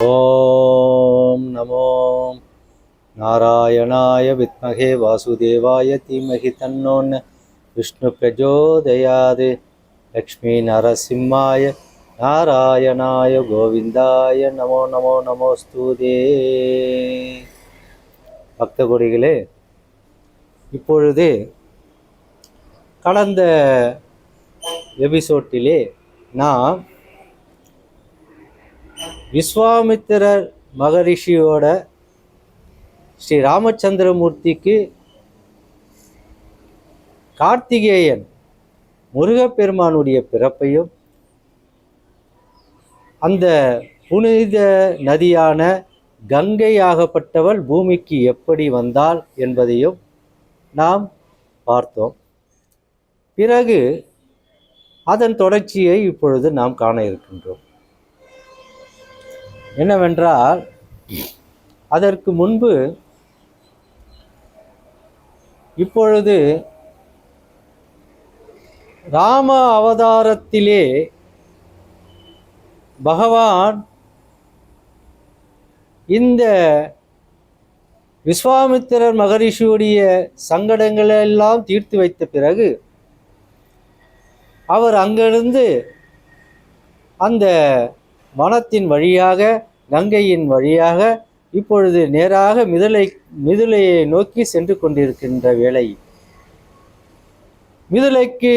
ஓம் நமோ நாராயணாய வித்மகே வாசுதேவாய தீமகி தன்னோன்ன விஷ்ணு பிரஜோதயாது. லக்ஷ்மி நரசிம்மாய நாராயணாய கோவிந்தாய நமோ நமோ நமோஸ்துதே. பக்த கொடிகளே, இப்பொழுது கடந்த எபிசோட்டிலே நாம் விஸ்வாமித்திரர் மகரிஷியோட ஸ்ரீ ராமச்சந்திரமூர்த்திக்கு கார்த்திகேயன் முருகப்பெருமானுடைய பிறப்பையும் அந்த புனித நதியான கங்கையாகப்பட்டவள் பூமிக்கு எப்படி வந்தாள் என்பதையும் நாம் பார்த்தோம். பிறகு அதன் தொடர்ச்சியை இப்பொழுது நாம் காண இருக்கின்றோம். என்னவென்றால், அதற்கு முன்பு இப்பொழுது ராம அவதாரத்திலே பகவான் இந்த விஸ்வாமித்திரர் மகரிஷியுடைய சங்கடங்களெல்லாம் தீர்த்து வைத்த பிறகு அவர் அங்கிருந்து அந்த வனத்தின் வழியாக, கங்கையின் வழியாக இப்பொழுது நேராக மிதுளையை நோக்கி சென்று கொண்டிருக்கின்ற வேளை, மிதுளைக்கு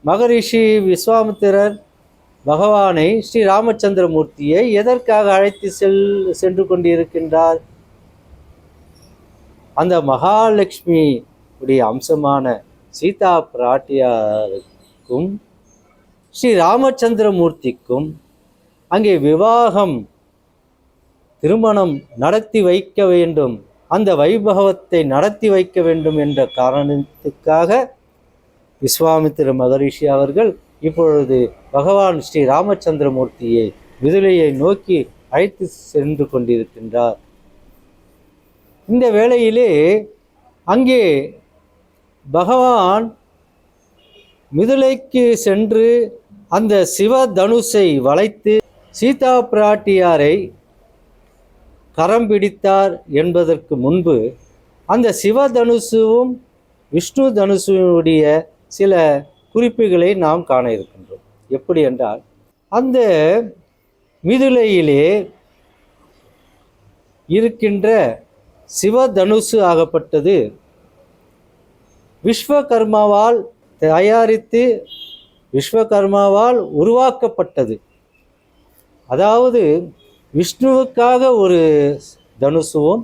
மகரிஷி விஸ்வாமித்திரர் பகவானை, ஸ்ரீ ராமச்சந்திரமூர்த்தியை எதற்காக அழைத்து சென்று கொண்டிருக்கின்றார்? அந்த மகாலட்சுமி உடைய அம்சமான சீதா பிராட்டியாருக்கும் ஸ்ரீ ராமச்சந்திரமூர்த்திக்கும் அங்கே விவாகம், திருமணம் நடத்தி வைக்க வேண்டும், அந்த வைபவத்தை நடத்தி வைக்க வேண்டும் என்ற காரணத்துக்காக விஸ்வாமித்திர மகரிஷி அவர்கள் இப்பொழுது பகவான் ஸ்ரீ ராமச்சந்திரமூர்த்தியை மிதுளையை நோக்கி அழைத்து சென்று கொண்டிருக்கின்றார். இந்த வேளையிலே அங்கே பகவான் மிதுளைக்கு சென்று அந்த சிவதனுசை வளைத்து சீதா பிராட்டியாரை கரம் பிடித்தார் என்பதற்கு முன்பு அந்த சிவதனுசுவும் விஷ்ணு தனுசுடைய சில குறிப்புகளை நாம் காண இருக்கின்றோம். எப்படி என்றால், அந்த மிதுளையிலே இருக்கின்ற சிவதனுசு ஆகப்பட்டது விஸ்வகர்மாவால் தயாரித்து விஸ்வகர்மாவால் உருவாக்கப்பட்டது. அதாவது விஷ்ணுவுக்காக ஒரு தனுசுவும்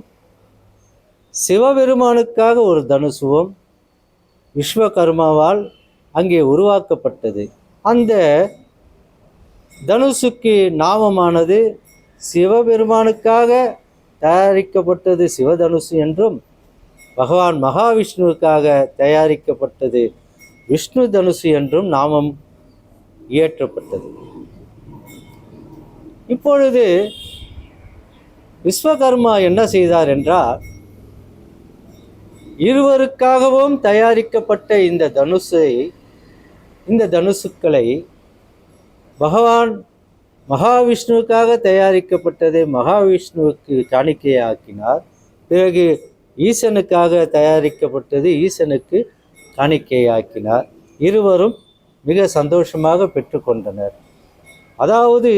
சிவபெருமானுக்காக ஒரு தனுசுவும் விஸ்வகர்மாவால் அங்கே உருவாக்கப்பட்டது. அந்த தனுசுக்கு நாமமானது சிவபெருமானுக்காக தயாரிக்கப்பட்டது சிவதனுசு என்றும், பகவான் மகாவிஷ்ணுவுக்காக தயாரிக்கப்பட்டது விஷ்ணு தனுசு என்றும் நாமம் இயற்றப்பட்டது. இப்பொழுது விஸ்வகர்மா என்ன செய்தார் என்றால், இருவருக்காகவும் தயாரிக்கப்பட்ட இந்த தனுசுக்களை பகவான் மகாவிஷ்ணுவுக்காக தயாரிக்கப்பட்டதை மகாவிஷ்ணுவுக்கு காணிக்கையாக்கினார். பிறகு ஈசனுக்காக தயாரிக்கப்பட்டது ஈசனுக்கு காணிக்கையாக்கினார். இருவரும் மிக சந்தோஷமாக பெற்றுக்கொண்டனர். அதாவது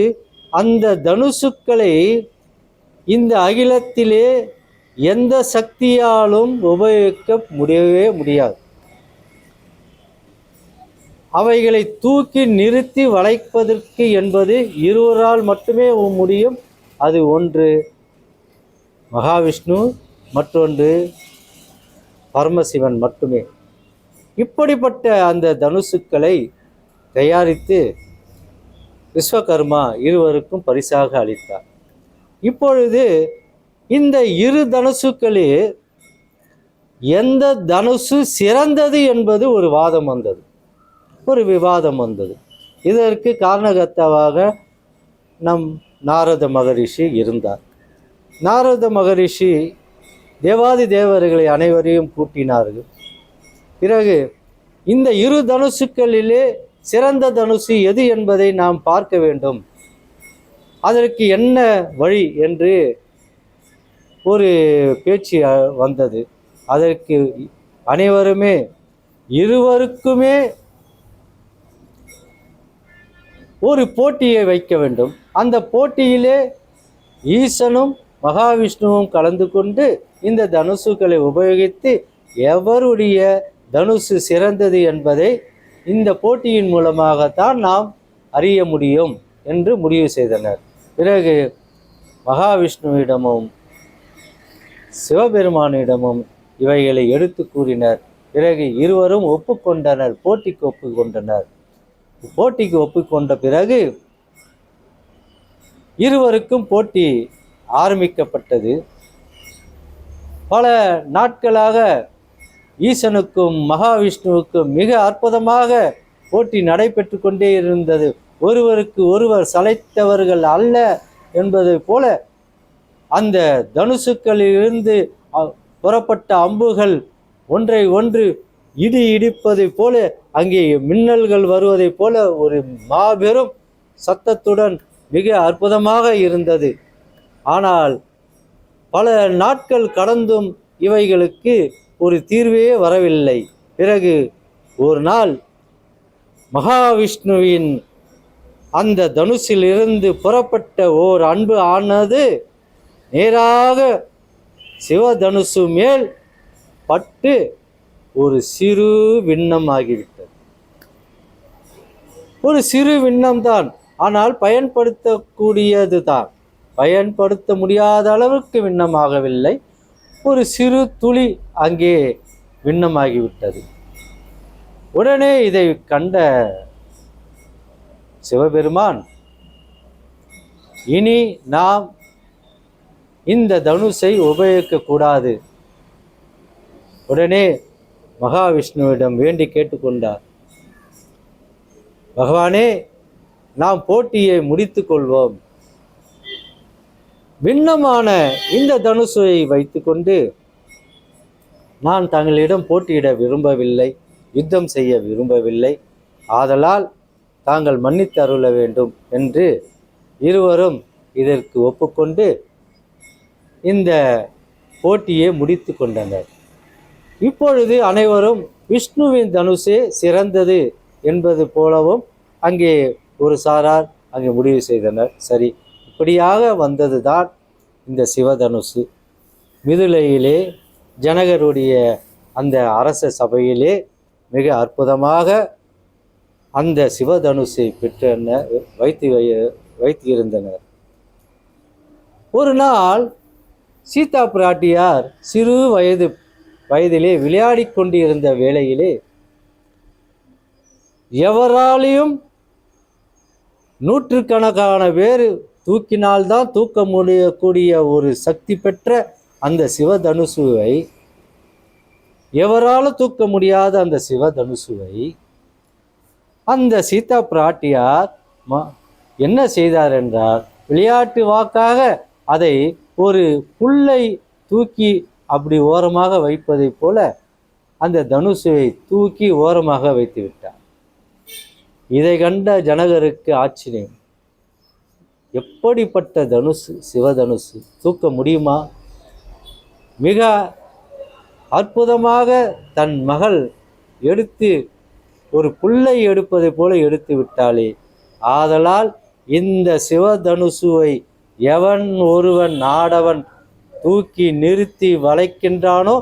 அந்த தனுசுக்களை இந்த அகிலத்திலே எந்த சக்தியாலும் உபயோகிக்க முடியவே முடியாது. அவைகளை தூக்கி நிறுத்தி வளைப்பதற்கு என்பது இருவரால் மட்டுமே முடியும். அது ஒன்று மகாவிஷ்ணு, மற்றொன்று பரமசிவன் மட்டுமே. இப்படிப்பட்ட அந்த தனுசுக்களை தயாரித்து விஸ்வகர்மா இருவருக்கும் பரிசாக அளித்தார். இப்பொழுது இந்த இரு தனுசுக்களில் எந்த தனுசு சிறந்தது என்பது ஒரு வாதம் வந்தது, ஒரு விவாதம் வந்தது. இதற்கு காரணகர்த்தாவாக நம் நாரத மகரிஷி இருந்தார். நாரத மகரிஷி தேவாதி தேவர்களை அனைவரையும் கூட்டினார்கள். பிறகு இந்த இரு தனுசுக்களிலே சிறந்த தனுசு எது என்பதை நாம் பார்க்க வேண்டும். அதற்கு என்ன வழி என்று ஒரு பேச்சு வந்தது. அதற்கு அனைவருமே இருவருக்குமே ஒரு போட்டியை வைக்க வேண்டும். அந்த போட்டியிலே ஈசனும் மகாவிஷ்ணுவும் கலந்து கொண்டு இந்த தனுசுகளை உபயோகித்து எவருடைய தனுசு சிறந்தது என்பதை இந்த போட்டியின் மூலமாகத்தான் நாம் அறிய முடியும் என்று முடிவு செய்தனர். பிறகு மகாவிஷ்ணுவிடமும் சிவபெருமானிடமும் இவைகளை எடுத்து கூறினர். பிறகு இருவரும் ஒப்புக்கொண்டனர், போட்டிக்கு ஒப்புக்கொண்டனர். போட்டிக்கு ஒப்புக்கொண்ட பிறகு இருவருக்கும் போட்டி ஆரம்பிக்கப்பட்டது. பல நாட்களாக ஈசனுக்கும் மகாவிஷ்ணுவுக்கும் மிக அற்புதமாக போட்டி நடைபெற்று கொண்டே இருந்தது. ஒருவருக்கு ஒருவர் சளைத்தவர்கள் அல்ல என்பதை போல அந்த தனுசுக்களிலிருந்து புறப்பட்ட அம்புகள் ஒன்றை ஒன்று இடி இடிப்பதை போல, அங்கே மின்னல்கள் வருவதை போல ஒரு மாபெரும் சத்தத்துடன் மிக அற்புதமாக இருந்தது. ஆனால் பல நாட்கள் கடந்தும் இவைகளுக்கு ஒரு தீர்வே வரவில்லை. பிறகு ஒரு நாள் மகாவிஷ்ணுவின் அந்த தனுசிலிருந்து புறப்பட்ட ஓர் அன்பு ஆனது நேராக சிவதனுசு மேல் பட்டு ஒரு சிறு விண்ணம் ஆகிவிட்டது. ஒரு சிறு விண்ணம்தான், ஆனால் பயன்படுத்தக்கூடியது தான். பயன்படுத்த முடியாத அளவுக்கு விண்ணமாகவில்லை, ஒரு சிறு துளி அங்கே விண்ணமாகிவிட்டது. உடனே இதை கண்ட சிவபெருமான், இனி நாம் இந்த தனுசை உபயோகிக்கக்கூடாது. உடனே மகாவிஷ்ணுவிடம் வேண்டி கேட்டுக்கொண்டார், பகவானே, நாம் போட்டியை முடித்து கொள்வோம். பின்னமான இந்த தனுசை வைத்துக்கொண்டு நான் தங்களிடம் போட்டியிட விரும்பவில்லை, யுத்தம் செய்ய விரும்பவில்லை. ஆதலால் தாங்கள் மன்னித்து அருள வேண்டும் என்று இருவரும் இதற்கு ஒப்புக்கொண்டு இந்த போட்டியை முடித்து கொண்டனர். இப்பொழுது அனைவரும் விஷ்ணுவின் தனுசே சிறந்தது என்பது போலவும் அங்கே ஒரு சாரார் அங்கே முடிவு செய்தனர். சரி, இப்படியாக வந்தது தான் இந்த சிவதனுசு. மிதுளையிலே ஜனகருடைய அந்த அரச சபையிலே மிக அற்புதமாக அந்த சிவதனுசை பெற்று வைத்து இருந்தனர். ஒரு நாள் சீதா பிராட்டியார் சிறு வயதிலே விளையாடி கொண்டிருந்த வேளையிலே எவராலையும் நூற்றுக்கணக்கான பேர் தூக்கினால்தான் தூக்க முடியக்கூடிய ஒரு சக்தி பெற்ற அந்த சிவதனுசுவை, எவராலும் தூக்க முடியாத அந்த சிவதனுசுவை அந்த சீதா பிராட்டியார் என்ன செய்தார் என்றால், விளையாட்டு வாக்காக அதை ஒரு புல்லை தூக்கி அப்படி ஓரமாக வைப்பதை போல அந்த தனுசுவை தூக்கி ஓரமாக வைத்து விட்டார். இதை கண்ட ஜனகருக்கு ஆச்சரியம். எப்படிப்பட்ட தனுசு, சிவதனுசு தூக்க முடியுமா? மிக அற்புதமாக தன் மகள் எடுத்து ஒரு புல்லை எடுப்பதை போல எடுத்து விட்டாளே. ஆதலால் இந்த சிவதனுசுவை எவன் ஒருவன் நாடவன் தூக்கி நிறுத்தி வளைக்கின்றானோ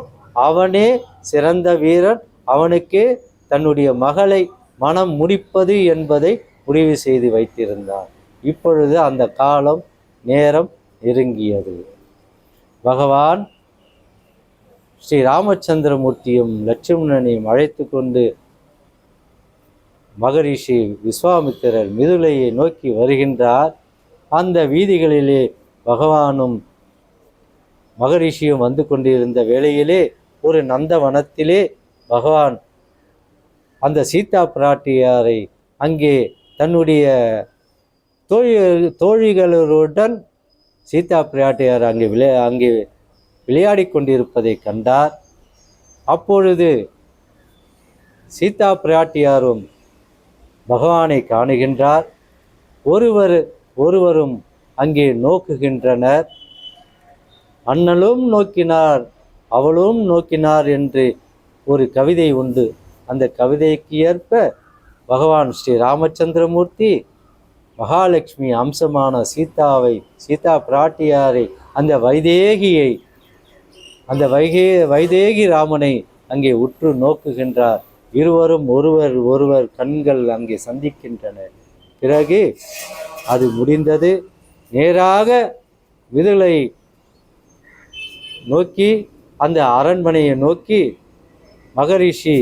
அவனே சிறந்த வீரன், அவனுக்கே தன்னுடைய மகளை மனம் முடிப்பது என்பதை முடிவு செய்து வைத்திருந்தார். இப்பொழுது அந்த காலம் நேரம் நெருங்கியது. பகவான் ஸ்ரீ ராமச்சந்திரமூர்த்தியும் லட்சுமணனையும் அழைத்து கொண்டு மகரிஷி விஸ்வாமித்திரர் மிதுளையை நோக்கி வருகின்றார். அந்த வீதிகளிலே பகவானும் மகரிஷியும் வந்து கொண்டிருந்த வேளையிலே ஒரு நந்தவனத்திலே பகவான் அந்த சீதா பிராட்டியாரை அங்கே தன்னுடைய தோழிகளுடன் சீதா பிராட்டியார் அங்கே விளையாடி கொண்டிருப்பதை கண்டார். அப்பொழுது சீதா பிராட்டியாரும் பகவானை காணுகின்றார். ஒருவரும் அங்கே நோக்குகின்றனர். அண்ணலும் நோக்கினார் அவளும் நோக்கினார் என்று ஒரு கவிதை உண்டு. அந்த கவிதைக்கு ஏற்ப பகவான் ஸ்ரீ ராமச்சந்திரமூர்த்தி மகாலட்சுமி அம்சமான சீதா பிராட்டியாரை, அந்த வைதேகி ராமனை அங்கே உற்று நோக்குகின்றார். இருவரும் ஒருவர் கண்கள் அங்கே சந்திக்கின்றனர். பிறகு அது முடிந்தது. நேராக விதுளை நோக்கி, அந்த அரண்மனையை நோக்கி மகரிஷி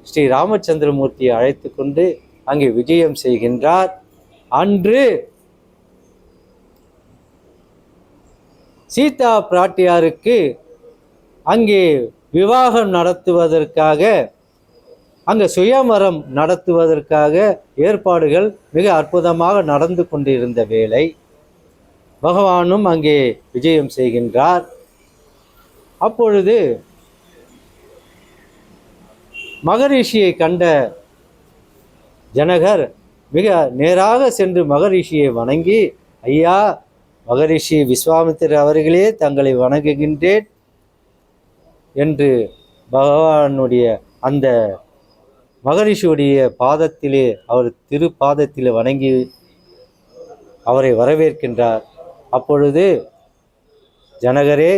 ஸ்ரீ ராமச்சந்திரமூர்த்தியை அழைத்து கொண்டு அங்கே விஜயம் செய்கின்றார். அன்று சீதா பிராட்டியாருக்கு அங்கே விவாகம் நடத்துவதற்காக, அங்கே சுயமரம் நடத்துவதற்காக ஏற்பாடுகள் மிக அற்புதமாக நடந்து கொண்டிருந்த வேளை பகவானும் அங்கே விஜயம் செய்கின்றார். அப்பொழுது மகரிஷியை கண்ட ஜனகர் மிக நேராக சென்று மகரிஷியை வணங்கி, ஐயா மகரிஷி விஸ்வாமித்திரர் அவர்களே, தங்களை வணங்குகின்றேன் என்று பகவானுடைய அந்த மகரிஷியுடைய பாதத்திலே, அவர் திருப்பாதத்திலே வணங்கி அவரை வரவேற்கின்றார். அப்பொழுது ஜனகரே,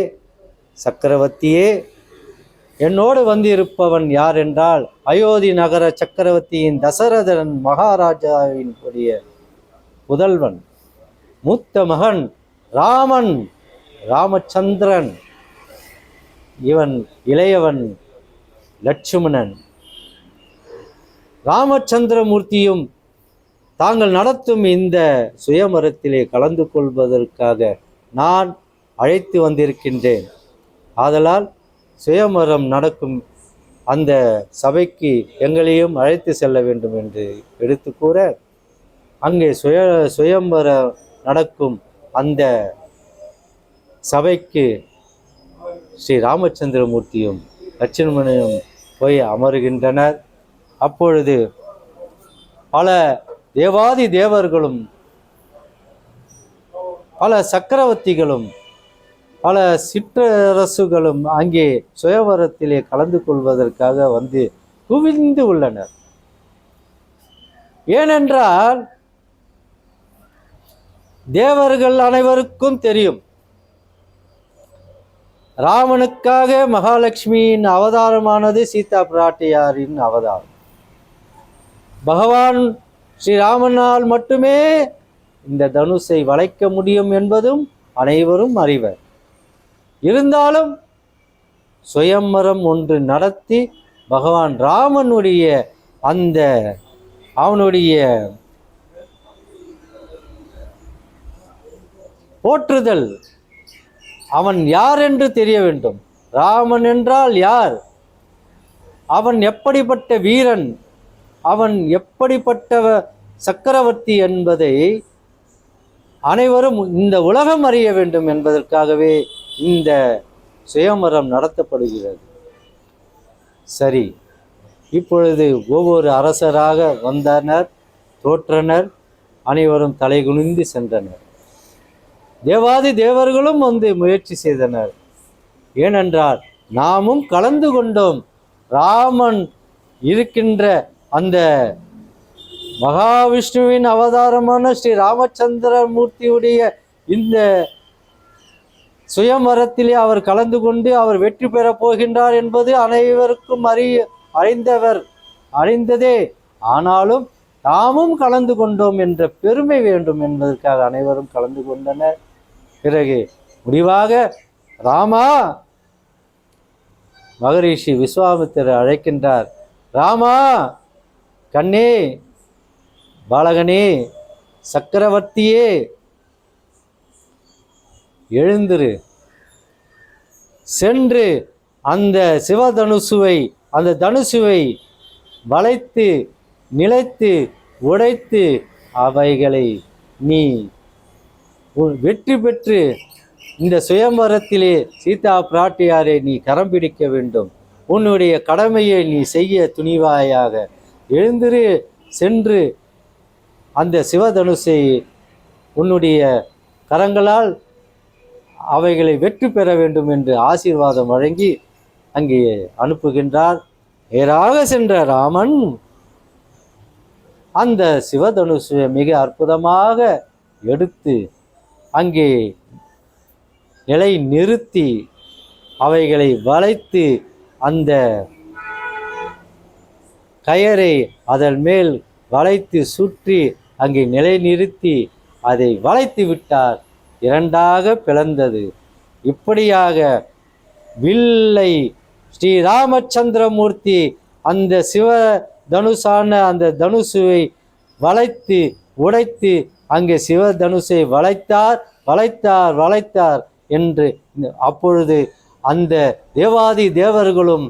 சக்கரவர்த்தியே, என்னோடு வந்திருப்பவன் யார் என்றால் அயோத்தி நகர சக்கரவர்த்தியின் தசரதன் மகாராஜாவின் புதல்வன், மூத்த மகன் ராமன், ராமச்சந்திரன். இவன் இளையவன் லட்சுமணன். ராமச்சந்திரமூர்த்தியும் தாங்கள் நடத்தும் இந்த சுயமரத்திலே கலந்து கொள்வதற்காக நான் அழைத்து வந்திருக்கின்றேன். ஆதலால் சுயமரம் நடக்கும் அந்த சபைக்கு எங்களையும் அழைத்து செல்ல வேண்டும் என்று எடுத்து கூற, அங்கே சுயம்பரம் நடக்கும் அந்த சபைக்கு ஸ்ரீ ராமச்சந்திரமூர்த்தியும் லட்சுமணனும் போய் அமருகின்றனர். அப்பொழுது பல தேவாதி தேவர்களும் பல சக்கரவர்த்திகளும் பல சிற்றரசுகளும் அங்கே சுயவரத்திலே கலந்து கொள்வதற்காக வந்து குவிந்து உள்ளனர். ஏனென்றால் தேவர்கள் அனைவருக்கும் தெரியும், ராமனுக்காக மகாலட்சுமியின் அவதாரமானது சீதா பிராட்டியாரின் அவதாரம். பகவான் ஸ்ரீராமனால் மட்டுமே இந்த தனுஷை வளைக்க முடியும் என்பதும் அனைவரும் அறிவர். இருந்தாலும் சுயம்பரம் ஒன்று நடத்தி பகவான் ராமனுடைய அவனுடைய போற்றுதல், அவன் யார் என்று தெரிய வேண்டும். ராமன் என்றால் யார், அவன் எப்படிப்பட்ட வீரன், அவன் எப்படிப்பட்ட சக்கரவர்த்தி என்பதை அனைவரும் இந்த உலகம் அறிய வேண்டும் என்பதற்காகவே இந்த சுயம்பரம் நடத்தப்படுகிறது. சரி, இப்பொழுது ஒவ்வொரு அரசராக வந்தனர், தோற்றனர், அனைவரும் தலைகுனிந்து சென்றனர். தேவாதி தேவர்களும் வந்து முயற்சி செய்தனர். ஏனென்றால் நாமும் கலந்து கொண்டோம். ராமன் இருக்கின்ற அந்த மகாவிஷ்ணுவின் அவதாரமான ஸ்ரீ ராமச்சந்திரமூர்த்தியுடைய இந்த சுயம்பரத்திலே அவர் கலந்து கொண்டு அவர் வெற்றி பெறப் போகின்றார் என்பது அனைவருக்கும் அறிந்ததே. ஆனாலும் தாமும் கலந்து கொண்டோம் என்ற பெருமை வேண்டும் என்பதற்காக அனைவரும் கலந்து கொண்டனர். பிறகு முடிவாக ராமா, மகரிஷி விஸ்வாமித்திரர் அழைக்கின்றார். ராமா, கண்ணே, பாலகனே, சக்கரவர்த்தியே, எழுந்திரு, சென்று அந்த அந்த தனுசுவை வளைத்து நிலைத்து உடைத்து அவைகளை நீ வெற்றி பெற்று இந்த சுயம்பரத்திலே சீதா பிராட்டியாரை நீ கரம் பிடிக்க வேண்டும். உன்னுடைய கடமையை நீ செய்ய துணிவாயாக எழுந்திரு, சென்று அந்த சிவதனுசை உன்னுடைய கரங்களால் அவைகளை வெற்றி பெற வேண்டும் என்று ஆசீர்வாதம் வழங்கி அங்கே அனுப்புகின்றார். நேராக சென்ற ராமன் அந்த சிவதனுஷை மிக அற்புதமாக எடுத்து அங்கே நிலை நிறுத்தி அவைகளை வளைத்து அந்த கயரை அதன் மேல் வளைத்து சுற்றி அங்கே நிலைநிறுத்தி அதை வளைத்து விட்டார். இரண்டாக பிளந்தது. இப்படியாக வில்லை ஸ்ரீராமச்சந்திரமூர்த்தி அந்த சிவ தனுஷான அந்த தனுசுவை வளைத்து உடைத்து அங்கே சிவ தனுஷை வளைத்தார் என்று அப்பொழுது அந்த தேவாதி தேவர்களும்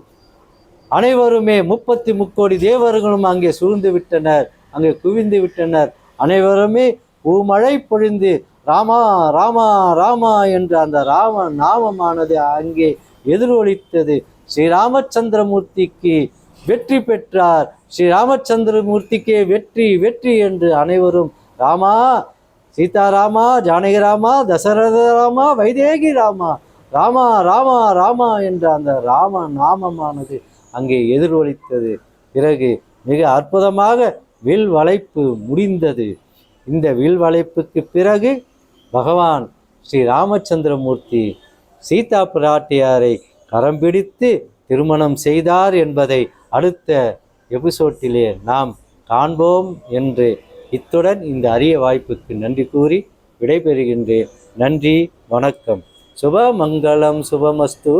அனைவருமே 33 தேவர்களும் அங்கே சூழ்ந்து விட்டனர், அங்கே குவிந்து விட்டனர். அனைவருமே பூமழை பொழிந்து ராமா ராமா ராமா என்ற அந்த ராம நாமமானது அங்கே எதிரொலித்தது. ஸ்ரீராமச்சந்திரமூர்த்திக்கு வெற்றி பெற்றார். ஸ்ரீராமச்சந்திரமூர்த்திக்கே வெற்றி வெற்றி என்று அனைவரும் ராமா சீதாராமா ஜானகி ராமா தசரத ராமா வைதேகி ராமா ராமா ராமா ராமா என்ற அந்த ராம நாமமானது அங்கே எதிரொலித்தது. பிறகு மிக அற்புதமாக வில் வளைப்பு முடிந்தது. இந்த வில் வளைப்புக்கு பிறகு பகவான் ஸ்ரீ ராமச்சந்திரமூர்த்தி சீதா பிராட்டியாரை கரம் பிடித்து திருமணம் செய்தார் என்பதை அடுத்த எபிசோட்டிலே நாம் காண்போம் என்று இத்துடன் இந்த அரிய வாய்ப்புக்கு நன்றி கூறி விடைபெறுகின்றேன். நன்றி, வணக்கம். சுபமங்கலம், சுபமஸ்து.